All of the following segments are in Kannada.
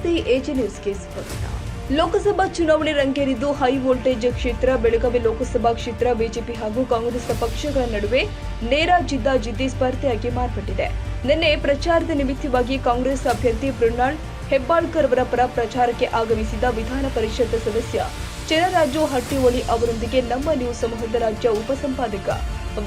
ನಮಸ್ತೆ ಎಜೆ ನ್ಯೂಸ್ಗೆ ಸ್ವಾಗತ. ಲೋಕಸಭಾ ಚುನಾವಣೆ ರಂಗೇರಿದ್ದು ಹೈ ವೋಲ್ಟೇಜ್ ಕ್ಷೇತ್ರ ಬೆಳಗಾವಿ ಲೋಕಸಭಾ ಕ್ಷೇತ್ರ ಬಿಜೆಪಿ ಹಾಗೂ ಕಾಂಗ್ರೆಸ್ ಪಕ್ಷಗಳ ನಡುವೆ ನೇರ ಜಿದ್ದಾಜಿದ್ದಿ ಸ್ಪರ್ಧೆಯಾಗಿ ಮಾರ್ಪಟ್ಟಿದೆ. ನಿನ್ನೆ ಪ್ರಚಾರದ ನಿಮಿತ್ತವಾಗಿ ಕಾಂಗ್ರೆಸ್ ಅಭ್ಯರ್ಥಿ ಮೃಣಾಲ್ ಹೆಬ್ಬಾಳ್ಕರ್ ಅವರ ಪರ ಪ್ರಚಾರಕ್ಕೆ ಆಗಮಿಸಿದ ವಿಧಾನ ಪರಿಷತ್ ಸದಸ್ಯ ಚೆನ್ನರಾಜು ಹಟ್ಟಿಹೊಳಿ ಅವರೊಂದಿಗೆ ನಮ್ಮ ನ್ಯೂಸ್ ಸಮೂಹದ ರಾಜ್ಯ ಉಪಸಂಪಾದಕ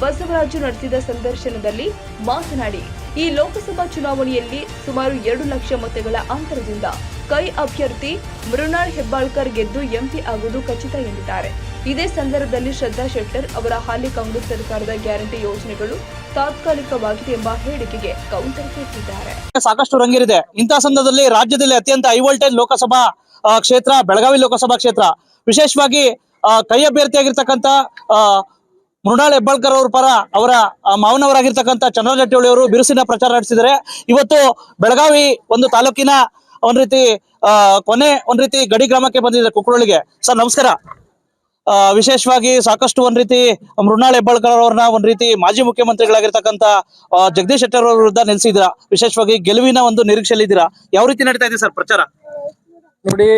ಬಸವರಾಜು ನಡೆಸಿದ ಸಂದರ್ಶನದಲ್ಲಿ ಮಾತನಾಡಿ, ಈ ಲೋಕಸಭಾ ಚುನಾವಣೆಯಲ್ಲಿ ಸುಮಾರು 2 ಲಕ್ಷ ಮತಗಳ ಅಂತರದಿಂದ ಕೈ ಅಭ್ಯರ್ಥಿ ಮೃಣಾಲ್ ಹೆಬ್ಬಾಳ್ಕರ್ ಗೆದ್ದು ಎಂಪಿ ಆಗುವುದು ಖಚಿತ ಎಂದಿದ್ದಾರೆ. ಇದೇ ಸಂದರ್ಭದಲ್ಲಿ ಶ್ರದ್ಧಾ ಶೆಟ್ಟರ್ ಅವರ ಹಾಲಿ ಕಾಂಗ್ರೆಸ್ ಸರ್ಕಾರದ ಗ್ಯಾರಂಟಿ ಯೋಜನೆಗಳು ತಾತ್ಕಾಲಿಕವಾಗಿದೆ ಎಂಬ ಹೇಳಿಕೆಗೆ ಕೌಂಟರ್ ಕೊಟ್ಟಿದ್ದಾರೆ. ಸಾಕಷ್ಟು ರಂಗೇರಿದೆ. ಇಂತಹ ಸಂದರ್ಭದಲ್ಲಿ ರಾಜ್ಯದಲ್ಲಿ ಅತ್ಯಂತ ಹೈ ವೋಲ್ಟೇಜ್ ಲೋಕಸಭಾ ಕ್ಷೇತ್ರ ಬೆಳಗಾವಿ ಲೋಕಸಭಾ ಕ್ಷೇತ್ರ, ವಿಶೇಷವಾಗಿ ಕೈ ಅಭ್ಯರ್ಥಿಯಾಗಿರ್ತಕ್ಕಂಥ ಮೃಣಾಲ್ ಹೆಬ್ಬಾಳ್ಕರ್ ಅವರ ಪರ ಅವರ ಮಾವನವರಾಗಿರ್ತಕ್ಕಂಥ ಚೆನ್ನರಾಜು ಹಟ್ಟಿಹೊಳಿ ಅವರು ಬಿರುಸಿನ ಪ್ರಚಾರ ನಡೆಸಿದ್ದಾರೆ. ಇವತ್ತು ಬೆಳಗಾವಿ ಒಂದು ತಾಲೂಕಿನ ಒಂದ್ ರೀತಿ ಒಂದ್ ರೀತಿ ಗಡಿ ಗ್ರಾಮಕ್ಕೆ ಬಂದಿದೆ, ಕುಕ್ಕರೊಳಿಗೆ. ಸರ್ ನಮಸ್ಕಾರ. ವಿಶೇಷವಾಗಿ ಸಾಕಷ್ಟು ಒಂದ್ ರೀತಿ ಮೃಣಾಲ್ ಹೆಬ್ಬಾಳ್ಕರ್ ಅವ್ರನ್ನ ಒಂದ್ ರೀತಿ ಮಾಜಿ ಮುಖ್ಯಮಂತ್ರಿಗಳಾಗಿರ್ತಕ್ಕಂಥ ಜಗದೀಶ್ ಶೆಟ್ಟರ್ ಅವರ ವಿರುದ್ಧ ನಿಲ್ಸಿದ್ದೀರಾ. ವಿಶೇಷವಾಗಿ ಗೆಲುವಿನ ಒಂದು ನಿರೀಕ್ಷೆಯಲ್ಲಿದ್ದೀರಾ. ಯಾವ ರೀತಿ ನಡೀತಾ ಇದೆ ಸರ್ ಪ್ರಚಾರ? ನೋಡಿ,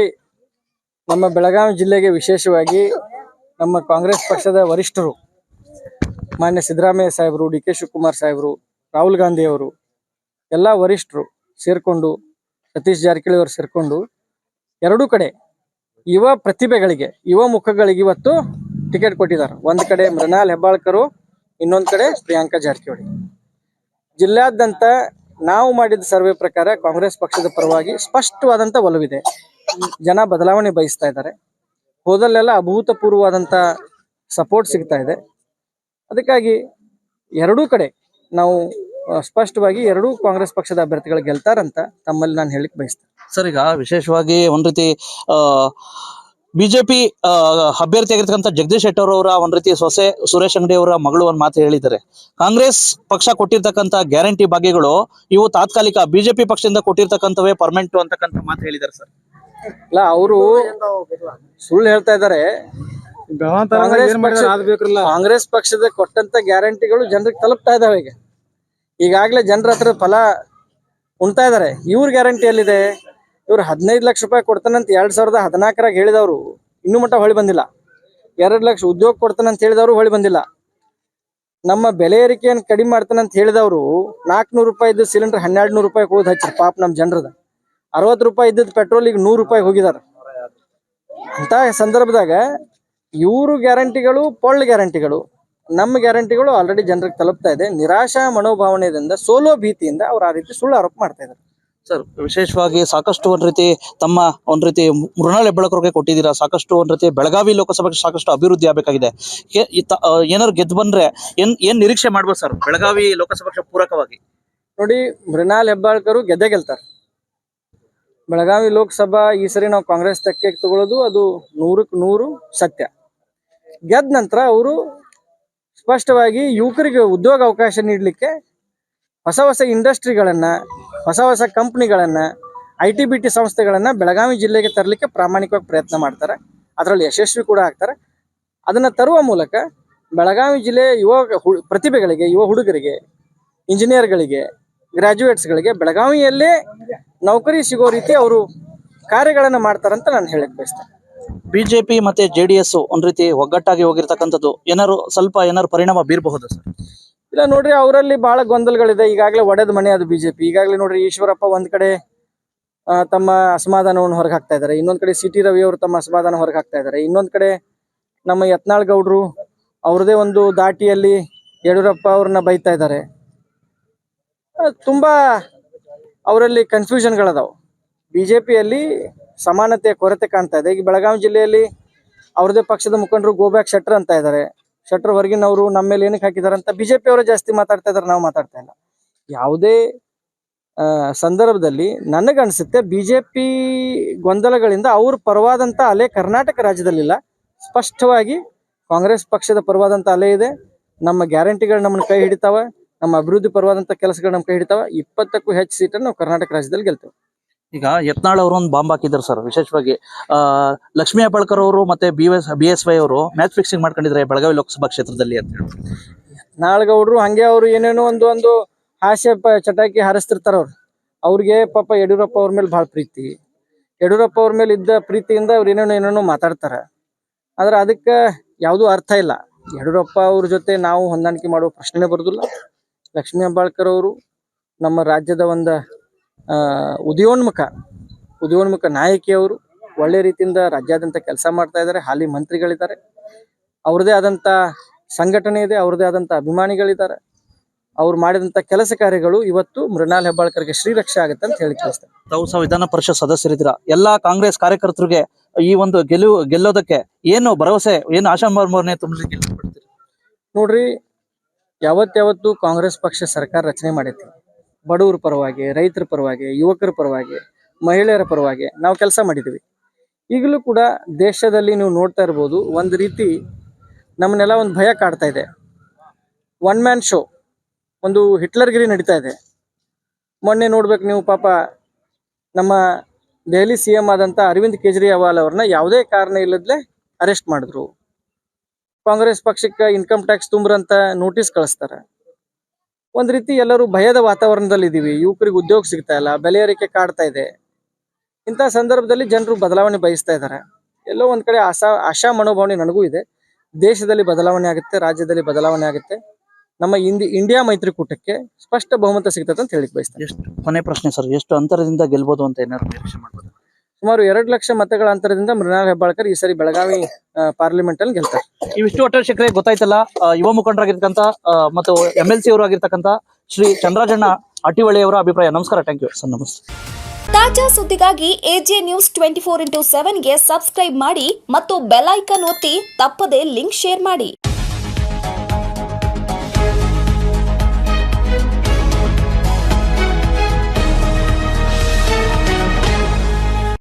ನಮ್ಮ ಬೆಳಗಾವಿ ಜಿಲ್ಲೆಗೆ ವಿಶೇಷವಾಗಿ ನಮ್ಮ ಕಾಂಗ್ರೆಸ್ ಪಕ್ಷದ ವರಿಷ್ಠರು ಮಾನ್ಯ ಸಿದ್ದರಾಮಯ್ಯ ಸಾಹೇಬರು, ಡಿ ಕೆ ಶಿವಕುಮಾರ್ ಸಾಹೇಬರು, ರಾಹುಲ್ ಗಾಂಧಿ ಅವರು ಎಲ್ಲ ವರಿಷ್ಠರು ಸೇರ್ಕೊಂಡು, ಸತೀಶ್ ಜಾರಕಿಹೊಳಿ ಅವರು ಸೇರ್ಕೊಂಡು ಎರಡೂ ಕಡೆ ಯುವ ಪ್ರತಿಭೆಗಳಿಗೆ, ಯುವ ಮುಖಗಳಿಗೆ ಇವತ್ತು ಟಿಕೆಟ್ ಕೊಟ್ಟಿದ್ದಾರೆ. ಒಂದ್ ಕಡೆ ಮೃಣಾಲ್ ಹೆಬ್ಬಾಳ್ಕರು, ಇನ್ನೊಂದ್ ಕಡೆ ಪ್ರಿಯಾಂಕಾ ಜಾರಕಿಹೊಳಿ. ಜಿಲ್ಲಾದ್ಯಂತ ನಾವು ಮಾಡಿದ ಸರ್ವೆ ಪ್ರಕಾರ ಕಾಂಗ್ರೆಸ್ ಪಕ್ಷದ ಪರವಾಗಿ ಸ್ಪಷ್ಟವಾದಂತ ಒಲವಿದೆ. ಜನ ಬದಲಾವಣೆ ಬಯಸ್ತಾ ಇದ್ದಾರೆ. ಹೋದಲ್ಲೆಲ್ಲ ಅಭೂತಪೂರ್ವವಾದಂತ ಸಪೋರ್ಟ್ ಸಿಗ್ತಾ ಇದೆ. ಅದಕ್ಕಾಗಿ ಎರಡೂ ಕಡೆ ನಾವು ಸ್ಪಷ್ಟವಾಗಿ ಎರಡೂ ಕಾಂಗ್ರೆಸ್ ಪಕ್ಷದ ಅಭ್ಯರ್ಥಿಗಳು ಗೆಲ್ತಾರಂತ ತಮ್ಮಲ್ಲಿ ನಾನು ಹೇಳಿಕ್ ಬಯಸ್ತೇನೆ. ಸರ್, ಈಗ ವಿಶೇಷವಾಗಿ ಒಂದ್ ರೀತಿ ಬಿಜೆಪಿ ಅಭ್ಯರ್ಥಿಯಾಗಿರ್ತಕ್ಕಂಥ ಜಗದೀಶ್ ಶೆಟ್ಟರ್ ಅವರ ಒಂದ್ ರೀತಿ ಸೊಸೆ ಸುರೇಶ್ ಅಂಗಡಿ ಅವರ ಮಗಳು ಒಂದ್ ಮಾತು ಹೇಳಿದ್ದಾರೆ. ಕಾಂಗ್ರೆಸ್ ಪಕ್ಷ ಕೊಟ್ಟಿರ್ತಕ್ಕಂಥ ಗ್ಯಾರಂಟಿ ಭಾಗ್ಯಗಳು ಇವು ತಾತ್ಕಾಲಿಕ, ಬಿಜೆಪಿ ಪಕ್ಷದಿಂದ ಕೊಟ್ಟಿರ್ತಕ್ಕಂಥವೇ ಪರ್ಮನೆಂಟ್ ಅಂತಕ್ಕಂಥ ಮಾತು ಹೇಳಿದ್ದಾರೆ ಸರ್. ಇಲ್ಲ, ಅವರು ಸುಳ್ಳು ಹೇಳ್ತಾ ಇದ್ದಾರೆ. ಕಾಂಗ್ರೆಸ್ ಪಕ್ಷದ ಕೊಟ್ಟಂತ ಗ್ಯಾರಂಟಿಗಳು ಜನರಿಗೆ ತಲುಪ್ತಾ ಇದಾವೆ. ಈಗಾಗಲೇ ಜನರ ಹತ್ರ ಫಲ ಉಣ್ತಾ ಇದಾರೆ. ಇವ್ರ ಗ್ಯಾರಂಟಿ ಎಲ್ಲಿದೆ? ಇವ್ರು 15 ಲಕ್ಷ ರೂಪಾಯಿ ಕೊಡ್ತಾನಂತ 2014 ಹೇಳಿದವರು ಇನ್ನೂ ಮಟ್ಟ ಹೊಳಿ ಬಂದಿಲ್ಲ. 2 ಲಕ್ಷ ಉದ್ಯೋಗ ಕೊಡ್ತಾನಂತ ಹೇಳಿದವರು ಹೊಳಿ ಬಂದಿಲ್ಲ. ನಮ್ಮ ಬೆಲೆ ಏರಿಕೆಯನ್ನು ಕಡಿಮೆ ಮಾಡ್ತಾನಂತ ಹೇಳಿದವರು 400 ರೂಪಾಯಿ ಇದ್ದ ಸಿಲಿಂಡರ್ 1200 ರೂಪಾಯಿ ಹೋದ್ ಹಚ್ಚಿರ್ ಪಾಪ ನಮ್ಮ ಜನರದ. 60 ರೂಪಾಯಿ ಇದ್ದದ್ದು ಪೆಟ್ರೋಲಿಗೆ 100 ರೂಪಾಯಿ ಹೋಗಿದಾರ. ಅಂತ ಸಂದರ್ಭದಾಗ ಇವರು ಗ್ಯಾರಂಟಿಗಳು ಪೊಳ್ಳು ಗ್ಯಾರಂಟಿಗಳು, ನಮ್ಮ ಗ್ಯಾರಂಟಿಗಳು ಆಲ್ರೆಡಿ ಜನರಿಗೆ ತಲುಪ್ತಾ ಇದೆ. ನಿರಾಶಾ ಮನೋಭಾವನೆಯಿಂದ, ಸೋಲೋ ಭೀತಿಯಿಂದ ಅವ್ರು ಆ ರೀತಿ ಸುಳ್ಳು ಆರೋಪ ಮಾಡ್ತಾ ಇದ್ದಾರೆ. ಸರ್, ವಿಶೇಷವಾಗಿ ಸಾಕಷ್ಟು ಒಂದ್ ರೀತಿ ತಮ್ಮ ಒಂದ್ ರೀತಿ ಮೃಣಾಲ್ ಹೆಬ್ಬಾಳ್ಕರ್ಗೆ ಕೊಟ್ಟಿದ್ದೀರಾ. ಸಾಕಷ್ಟು ಒಂದ್ ರೀತಿ ಬೆಳಗಾವಿ ಲೋಕಸಭೆಗೆ ಸಾಕಷ್ಟು ಅಭಿವೃದ್ಧಿ ಆಗಬೇಕಾಗಿದೆ. ಏನಾದ್ರು ಗೆದ್ದು ಬಂದ್ರೆ ಏನ್ ನಿರೀಕ್ಷೆ ಮಾಡ್ಬೋದು ಸರ್ ಬೆಳಗಾವಿ ಲೋಕಸಭೆಗೆ ಪೂರಕವಾಗಿ? ನೋಡಿ, ಮೃಣಾಲ್ ಹೆಬ್ಬಾಳ್ಕರು ಗೆಲ್ತಾರೆ. ಬೆಳಗಾವಿ ಲೋಕಸಭಾ ಈ ಸರಿ ನಾವು ಕಾಂಗ್ರೆಸ್ ತೆಕ್ಕೆ ತಗೊಳ್ಳೋದು ಅದು 100ಕ್ಕೆ 100 ಸತ್ಯ. ಗೆದ್ದ ನಂತರ ಅವರು ಸ್ಪಷ್ಟವಾಗಿ ಯುವಕರಿಗೆ ಉದ್ಯೋಗ ಅವಕಾಶ ನೀಡಲಿಕ್ಕೆ ಹೊಸ ಹೊಸ ಇಂಡಸ್ಟ್ರಿಗಳನ್ನ, ಹೊಸ ಹೊಸ ಕಂಪ್ನಿಗಳನ್ನ, ITBT ಸಂಸ್ಥೆಗಳನ್ನ ಬೆಳಗಾವಿ ಜಿಲ್ಲೆಗೆ ತರಲಿಕ್ಕೆ ಪ್ರಾಮಾಣಿಕವಾಗಿ ಪ್ರಯತ್ನ ಮಾಡ್ತಾರೆ. ಅದರಲ್ಲಿ ಯಶಸ್ವಿ ಕೂಡ ಆಗ್ತಾರೆ. ಅದನ್ನ ತರುವ ಮೂಲಕ ಬೆಳಗಾವಿ ಜಿಲ್ಲೆಯ ಯುವ ಪ್ರತಿಭೆಗಳಿಗೆ, ಯುವ ಹುಡುಗರಿಗೆ, ಇಂಜಿನಿಯರ್ಗಳಿಗೆ, ಗ್ರಾಜ್ಯುಯೇಟ್ಸ್ಗಳಿಗೆ ಬೆಳಗಾವಿಯಲ್ಲೇ ನೌಕರಿ ಸಿಗೋ ರೀತಿ ಅವರು ಕಾರ್ಯಗಳನ್ನ ಮಾಡ್ತಾರಂತ ನಾನು ಹೇಳಕ್ ಬಯಸ್ತೇನೆ. ಬಿಜೆಪಿ ಮತ್ತೆ JDS ಒಂದ್ ರೀತಿ ಒಗ್ಗಟ್ಟಾಗಿ ಹೋಗಿರ್ತಕ್ಕಂಥದ್ದು ಏನಾರು ಪರಿಣಾಮ ಬೀರಬಹುದು ಸರ್? ಇಲ್ಲ ನೋಡ್ರಿ, ಅವರಲ್ಲಿ ಬಹಳ ಗೊಂದಲಗಳಿದೆ. ಈಗಾಗಲೇ ಒಡೆದ ಮನೆ ಅದು ಬಿಜೆಪಿ. ಈಗಾಗಲೇ ನೋಡ್ರಿ, ಈಶ್ವರಪ್ಪ ಒಂದ್ ಕಡೆ ತಮ್ಮ ಅಸಮಾಧಾನವನ್ನು ಹೊರಗೆ ಹಾಕ್ತಾ ಇದ್ದಾರೆ. ಇನ್ನೊಂದ್ ಕಡೆ CT ರವಿ ಅವರು ತಮ್ಮ ಅಸಮಾಧಾನ ಹೊರಗೆ ಹಾಕ್ತಾ ಇದ್ದಾರೆ. ಇನ್ನೊಂದ್ ಕಡೆ ನಮ್ಮ ಯತ್ನಾಳ್ ಗೌಡ್ರು ಅವ್ರದೇ ಒಂದು ದಾಟಿಯಲ್ಲಿ ಯಡಿಯೂರಪ್ಪ ಅವ್ರನ್ನ ಬೈತಾ ಇದ್ದಾರೆ. ತುಂಬಾ ಅವರಲ್ಲಿ ಕನ್ಫ್ಯೂಷನ್ಗಳದಾವ. ಬಿಜೆಪಿಯಲ್ಲಿ ಸಮಾನತೆಯ ಕೊರತೆ ಕಾಣ್ತಾ ಇದೆ. ಈಗ ಬೆಳಗಾವಿ ಜಿಲ್ಲೆಯಲ್ಲಿ ಅವ್ರದೇ ಪಕ್ಷದ ಮುಖಂಡರು ಗೋಬ್ಯಾಕ್ ಶೆಟ್ಟರ್ ಅಂತ ಇದ್ದಾರೆ. ಶೆಟ್ಟರ್ ಹೊರಗಿನವರು ನಮ್ಮ ಮೇಲೆ ಏನಕ್ಕೆ ಹಾಕಿದಾರೆ ಅಂತ ಬಿಜೆಪಿ ಅವರು ಜಾಸ್ತಿ ಮಾತಾಡ್ತಾ ಇದಾರೆ, ನಾವು ಮಾತಾಡ್ತಾ ಇಲ್ಲ. ಯಾವುದೇ ಸಂದರ್ಭದಲ್ಲಿ ನನಗನ್ಸುತ್ತೆ ಬಿಜೆಪಿ ಗೊಂದಲಗಳಿಂದ ಅವ್ರ ಪರವಾದಂತ ಅಲೆ ಕರ್ನಾಟಕ ರಾಜ್ಯದಲ್ಲಿಲ್ಲ. ಸ್ಪಷ್ಟವಾಗಿ ಕಾಂಗ್ರೆಸ್ ಪಕ್ಷದ ಪರವಾದಂತ ಅಲೆ ಇದೆ. ನಮ್ಮ ಗ್ಯಾರಂಟಿಗಳು ನಮ್ಮನ್ನ ಕೈ ಹಿಡಿತಾವ, ನಮ್ಮ ಅಭಿವೃದ್ಧಿ ಪರವಾದಂತ ಕೆಲಸಗಳು ನಮ್ಮ ಕೈ ಹಿಡಿತಾವ. 20ಕ್ಕೂ ಹೆಚ್ಚು ಸೀಟನ್ನು ನಾವು ಕರ್ನಾಟಕ ರಾಜ್ಯದಲ್ಲಿ ಗೆಲ್ತೇವೆ. ಈಗ ಯತ್ನಾಳ್ ಅವರು ಒಂದು ಬಾಂಬ್ ಹಾಕಿದ್ದಾರೆ ಸರ್. ವಿಶೇಷವಾಗಿ ಲಕ್ಷ್ಮೀ ಹೆಬ್ಬಾಳ್ಕರ್ ಅವರು ಮತ್ತೆ BSY ಅವರು ಮ್ಯಾಚ್ ಫಿಕ್ಸಿಂಗ್ ಮಾಡ್ಕೊಂಡಿದ್ದಾರೆ ಬೆಳಗಾವಿ ಲೋಕಸಭಾ ಕ್ಷೇತ್ರದಲ್ಲಿ ಅಂತ ಹೇಳಿ. ನಾಳ್ಗೌಡ್ರು ಹಂಗೆ ಅವರು ಏನೇನೋ ಒಂದು ಹಾಸ್ಯ ಚಟಾಕಿ ಹಾರಿಸ್ತಿರ್ತಾರ. ಅವ್ರಿಗೆ ಪಾಪ ಯಡಿಯೂರಪ್ಪ ಅವ್ರ ಮೇಲೆ ಬಹಳ ಪ್ರೀತಿ. ಯಡಿಯೂರಪ್ಪ ಅವ್ರ ಮೇಲೆ ಇದ್ದ ಪ್ರೀತಿಯಿಂದ ಅವ್ರು ಏನೇನೋ ಮಾತಾಡ್ತಾರೆ. ಆದ್ರೆ ಅದಕ್ಕೆ ಯಾವುದೂ ಅರ್ಥ ಇಲ್ಲ. ಯಡಿಯೂರಪ್ಪ ಅವ್ರ ಜೊತೆ ನಾವು ಹೊಂದಾಣಿಕೆ ಮಾಡುವ ಪ್ರಶ್ನೆ ಬರೋದಿಲ್ಲ. ಲಕ್ಷ್ಮೀ ಹೆಬ್ಬಾಳ್ಕರ್ ಅವರು ನಮ್ಮ ರಾಜ್ಯದ ಒಂದು ಉದಯೋನ್ಮುಖ ನಾಯಕಿಯವರು. ಒಳ್ಳೆ ರೀತಿಯಿಂದ ರಾಜ್ಯಾದ್ಯಂತ ಕೆಲಸ ಮಾಡ್ತಾ ಇದ್ದಾರೆ. ಹಾಲಿ ಮಂತ್ರಿಗಳಿದ್ದಾರೆ, ಅವ್ರದೇ ಆದಂಥ ಸಂಘಟನೆ ಇದೆ, ಅವ್ರದೇ ಆದಂಥ ಅಭಿಮಾನಿಗಳಿದ್ದಾರೆ. ಅವ್ರು ಮಾಡಿದಂಥ ಕೆಲಸ ಕಾರ್ಯಗಳು ಇವತ್ತು ಮೃಣಾಲ್ ಹೆಬ್ಬಾಳ್ಕರ್ಗೆ ಶ್ರೀರಕ್ಷೆ ಆಗುತ್ತೆ ಅಂತ ಹೇಳಿ ತಿಳಿಸ್ತಾರೆ. ತಾವು ಸಹ ವಿಧಾನ ಪರಿಷತ್ ಸದಸ್ಯರಿದ್ದೀರಾ. ಎಲ್ಲಾ ಕಾಂಗ್ರೆಸ್ ಕಾರ್ಯಕರ್ತರಿಗೆ ಈ ಒಂದು ಗೆಲ್ಲೋದಕ್ಕೆ ಏನು ಭರವಸೆ, ಏನು ಆಶಾಭಾವನೆ ತುಂಬಲಿಕ್ಕೆ ಇಷ್ಟಪಡ್ತೀರಿ? ನೋಡ್ರಿ, ಯಾವತ್ತು ಕಾಂಗ್ರೆಸ್ ಪಕ್ಷ ಸರ್ಕಾರ ರಚನೆ ಮಾಡೈತಿ, ಬಡವರ ಪರವಾಗಿ, ರೈತರ ಪರವಾಗಿ, ಯುವಕರ ಪರವಾಗಿ, ಮಹಿಳೆಯರ ಪರವಾಗಿ ನಾವು ಕೆಲಸ ಮಾಡಿದ್ದೀವಿ. ಈಗಲೂ ಕೂಡ ದೇಶದಲ್ಲಿ ನೀವು ನೋಡ್ತಾ ಇರ್ಬೋದು, ಒಂದು ರೀತಿ ನಮ್ಮನ್ನೆಲ್ಲ ಒಂದು ಭಯ ಕಾಡ್ತಾ ಇದೆ. ಒನ್ ಮ್ಯಾನ್ ಶೋ, ಒಂದು ಹಿಟ್ಲರ್ಗಿರಿ ನಡೀತಾ ಇದೆ. ಮೊನ್ನೆ ನೋಡ್ಬೇಕು ನೀವು, ಪಾಪ ನಮ್ಮ ದೆಹಲಿ CM ಆದಂಥ ಅರವಿಂದ್ ಕೇಜ್ರಿವಾಲ್ ಅವ್ರನ್ನ ಯಾವುದೇ ಕಾರಣ ಇಲ್ಲದ್ಲೆ ಅರೆಸ್ಟ್ ಮಾಡಿದ್ರು. ಕಾಂಗ್ರೆಸ್ ಪಕ್ಷಕ್ಕೆ ಇನ್ಕಮ್ ಟ್ಯಾಕ್ಸ್ ತುಂಬ್ರಂತ ನೋಟಿಸ್ ಕಳಿಸ್ತಾರೆ. ಒಂದು ರೀತಿ ಎಲ್ಲರೂ ಭಯದ ವಾತಾವರಣದಲ್ಲಿ ಇದ್ದೀವಿ. ಯುವಕರಿಗೆ ಉದ್ಯೋಗ ಸಿಗ್ತಾ ಇಲ್ಲ, ಬೆಲೆ ಏರಿಕೆ ಕಾಡ್ತಾ ಇದೆ. ಇಂಥ ಸಂದರ್ಭದಲ್ಲಿ ಜನರು ಬದಲಾವಣೆ ಬಯಸ್ತಾ ಇದ್ದಾರೆ. ಎಲ್ಲೋ ಒಂದ್ ಕಡೆ ಆಶಾ ಮನೋಭಾವನೆ ನನಗೂ ಇದೆ. ದೇಶದಲ್ಲಿ ಬದಲಾವಣೆ ಆಗುತ್ತೆ, ರಾಜ್ಯದಲ್ಲಿ ಬದಲಾವಣೆ ಆಗುತ್ತೆ. ನಮ್ಮ ಇಂಡಿಯಾ ಮೈತ್ರಿಕೂಟಕ್ಕೆ ಸ್ಪಷ್ಟ ಬಹುಮತ ಸಿಗ್ತದೆ ಅಂತ ಹೇಳಿಕ್ ಬಯಸ್ತೇನೆ. ಎಷ್ಟು ಕೊನೆ ಪ್ರಶ್ನೆ ಸರ್, ಎಷ್ಟು ಅಂತರದಿಂದ ಗೆಲ್ಬಹುದು ಅಂತ ಏನಾದ್ರು ನಿರೀಕ್ಷೆ ಮಾಡ್ಬೋದು? ಸುಮಾರು 2 ಲಕ್ಷ ಮತಗಳ ಅಂತರದಿಂದ ಮೃಣಾಲ್ ಹೆಬ್ಬಾಳ್ಕರ್ ಈ ಸರಿ ಬೆಳಗಾವಿ ಪಾರ್ಲಿಮೆಂಟ್ ಅಲ್ಲಿ ಗೆಲ್ತಾರೆ. ಇವಿಷ್ಟು ಒಟ್ಟಾರೆ ಶಿಖರೆ ಗೊತ್ತಾಯ್ತಲ್ಲ. ಯುವ ಮುಖಂಡರಾಗಿರ್ತಕ್ಕಂಥ ಮತ್ತು MLC ಅವರು ಆಗಿರ್ತಕ್ಕಂಥ ಶ್ರೀ ಚಂದ್ರರಾಜಣ್ಣ ಅಟಿವಳಿ ಅವರ ಅಭಿಪ್ರಾಯ. ನಮಸ್ಕಾರ, ಥ್ಯಾಂಕ್ ಯು ಸರ್. ನಮಸ್ತೆ. ತಾಜಾ ಸುದ್ದಿಗಾಗಿ AJ News 24/7 ಗೆ ಸಬ್ಸ್ಕ್ರೈಬ್ ಮಾಡಿ ಮತ್ತು ಬೆಲ್ ಐಕಾನ್ ಒತ್ತಿ ತಪ್ಪದೇ ಲಿಂಕ್ ಶೇರ್ ಮಾಡಿ.